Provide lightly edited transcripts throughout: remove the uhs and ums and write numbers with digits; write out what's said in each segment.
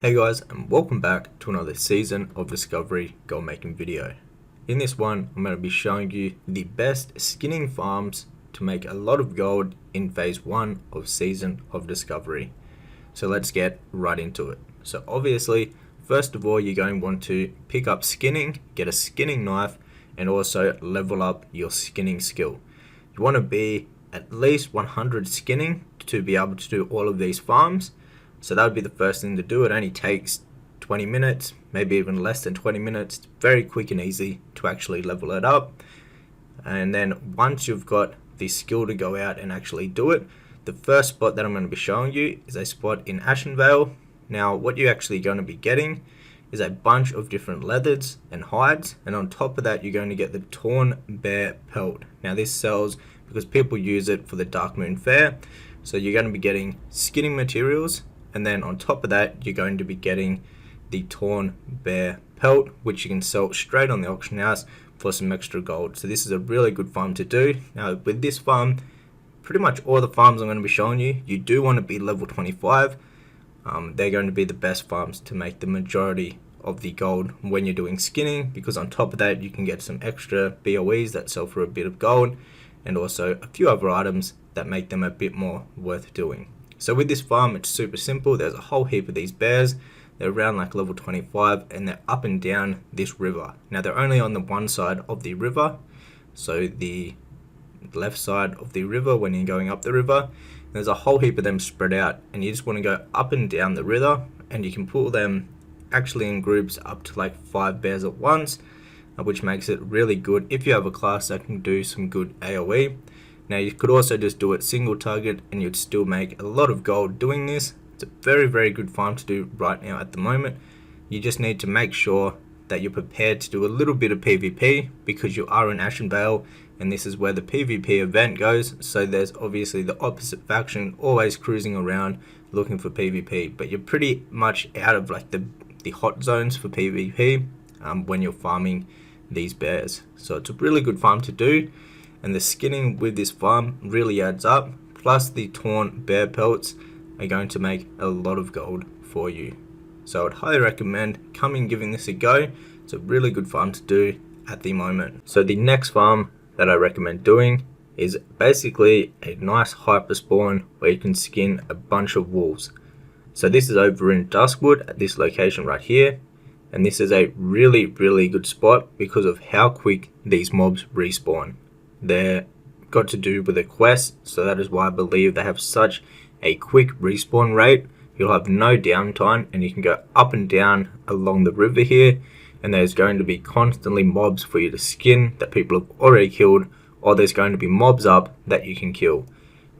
Hey guys, and welcome back to another season of Discovery gold making video. In this one, I'm going to be showing you the best skinning farms to make a lot of gold in phase 1 of season of Discovery. So let's get right into it. So obviously, first of all, you're going to want to pick up skinning, get a skinning knife, and also level up your skinning skill. You want to be at least 100 skinning to be able to do all of these farms. So that would be the first thing to do. It only takes 20 minutes, maybe even less than 20 minutes. It's very quick and easy to actually level it up. And then once you've got the skill to go out and actually do it, the first spot that I'm going to be showing you is a spot in Ashen Bale. Now what you're actually going to be getting is a bunch of different leathers and hides, and on top of that you're going to get the torn bear pelt. Now this sells because people use it for the Dark Moon Fair. So you're going to be getting skinning materials, and then on top of that you're going to be getting the torn bear pelt, which you can sell straight on the auction house for some extra gold. So this is a really good farm to do. Now with this farm, pretty much all the farms I'm going to be showing you, you do want to be level 25. They're going to be the best farms to make the majority of the gold when you're doing skinning, because on top of that you can get some extra BOEs that sell for a bit of gold, and also a few other items that make them a bit more worth doing. So with this farm, it's super simple. There's a whole heap of these bears. They're around like level 25, and they're up and down this river. Now they're only on the one side of the river, so the left side of the river when you're going up the river. There's a whole heap of them spread out, and you just want to go up and down the river, and you can pull them actually in groups up to like 5 bears at once, which makes it really good if you have a class that can do some good AoE. Now you could also just do it single target and you'd still make a lot of gold doing this. It's a very good farm to do right now at the moment. You just need to make sure that you're prepared to do a little bit of PvP, because you are in Ashen Bale and this is where the PvP event goes. So there's obviously the opposite faction always cruising around looking for PvP, but you're pretty much out of like the hot zones for PvP when you're farming these bears. So it's a really good farm to do. And the skinning with this farm really adds up, plus the torn bear pelts are going to make a lot of gold for you. So I'd highly recommend coming giving this a go. It's a really good farm to do at the moment. So the next farm that I recommend doing is basically a nice hyper spawn where you can skin a bunch of wolves. So this is over in Duskwood at this location right here, and this is a really good spot because of how quick these mobs respawn. They're got to do with a quest, so that is why I believe they have such a quick respawn rate. You'll have no downtime, and you can go up and down along the river here, and there's going to be constantly mobs for you to skin that people have already killed, or there's going to be mobs up that you can kill.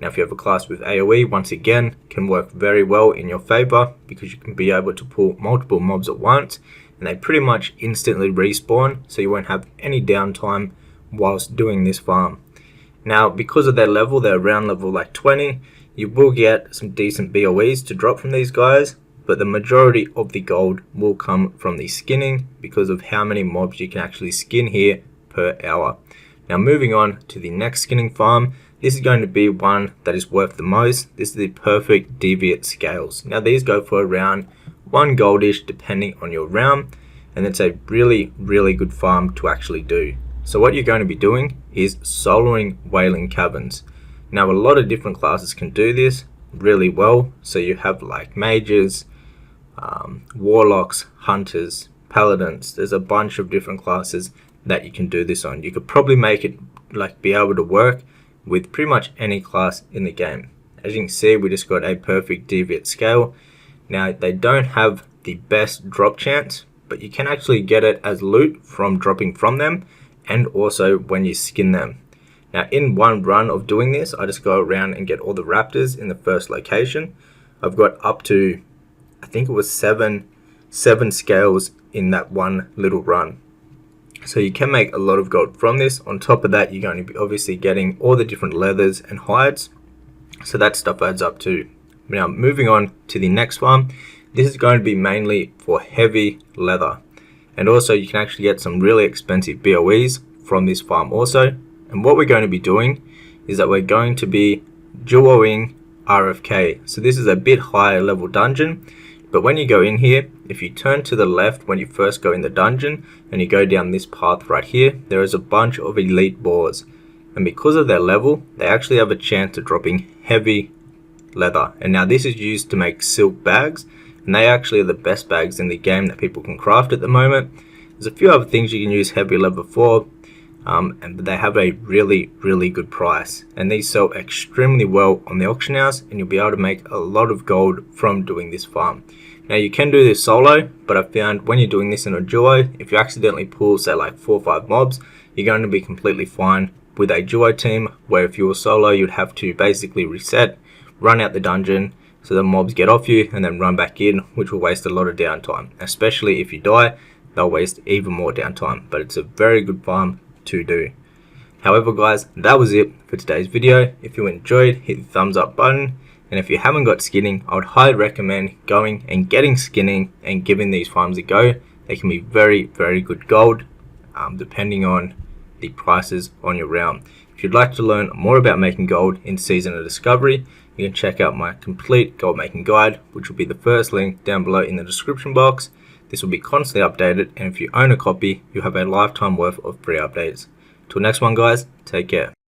Now if you have a class with AoE, once again can work very well in your favor, because you can be able to pull multiple mobs at once and they pretty much instantly respawn, so you won't have any downtime whilst doing this farm. Now because of their level, they're around level like 20, you will get some decent BOEs to drop from these guys, but the majority of the gold will come from the skinning because of how many mobs you can actually skin here per hour. Now moving on to the next skinning farm, this is going to be one that is worth the most. This is the perfect deviate scales. Now these go for around 1 goldish depending on your realm, and it's a really good farm to actually do. So what you're going to be doing is soloing whaling caverns. Now a lot of different classes can do this really well. So you have like mages, warlocks, hunters, paladins. There's a bunch of different classes that you can do this on. You could probably make it like be able to work with pretty much any class in the game. As you can see, we just got a perfect deviate scale. Now they don't have the best drop chance, but you can actually get it as loot from dropping from them, and also when you skin them. Now in one run of doing this, I just go around and get all the raptors in the first location. I've got up to, I think it was seven scales in that one little run. So you can make a lot of gold from this. On top of that, you're going to be obviously getting all the different leathers and hides, so that stuff adds up too. Now moving on to the next farm, this is going to be mainly for heavy leather. And also you can actually get some really expensive BOEs from this farm also. And what we're going to be doing is that we're going to be duoing RFK. So this is a bit higher level dungeon. But when you go in here, if you turn to the left when you first go in the dungeon and you go down this path right here, there is a bunch of elite boars. And because of their level, they actually have a chance of dropping heavy leather. And now this is used to make silk bags, and they actually are the best bags in the game that people can craft at the moment. There's a few other things you can use heavy leather for, and they have a really good price, and these sell extremely well on the auction house, and you'll be able to make a lot of gold from doing this farm. Now you can do this solo, but I found when you're doing this in a duo, if you accidentally pull say like 4 or 5 mobs, you're going to be completely fine with a duo team, where if you were solo you'd have to basically reset, run out the dungeon so the mobs get off you, and then run back in, which will waste a lot of downtime. Especially if you die, they'll waste even more downtime, but it's a very good farm to do. However guys, that was it for today's video. If you enjoyed, hit the thumbs up button, and if you haven't got skinning, I would highly recommend going and getting skinning and giving these farms a go. They can be very good gold, depending on the prices on your realm. If you'd like to learn more about making gold in Season of Discovery, you can check out my complete gold making guide, which will be the first link down below in the description box. This will be constantly updated, and if you own a copy, you have a lifetime worth of free updates. Till next one guys, take care.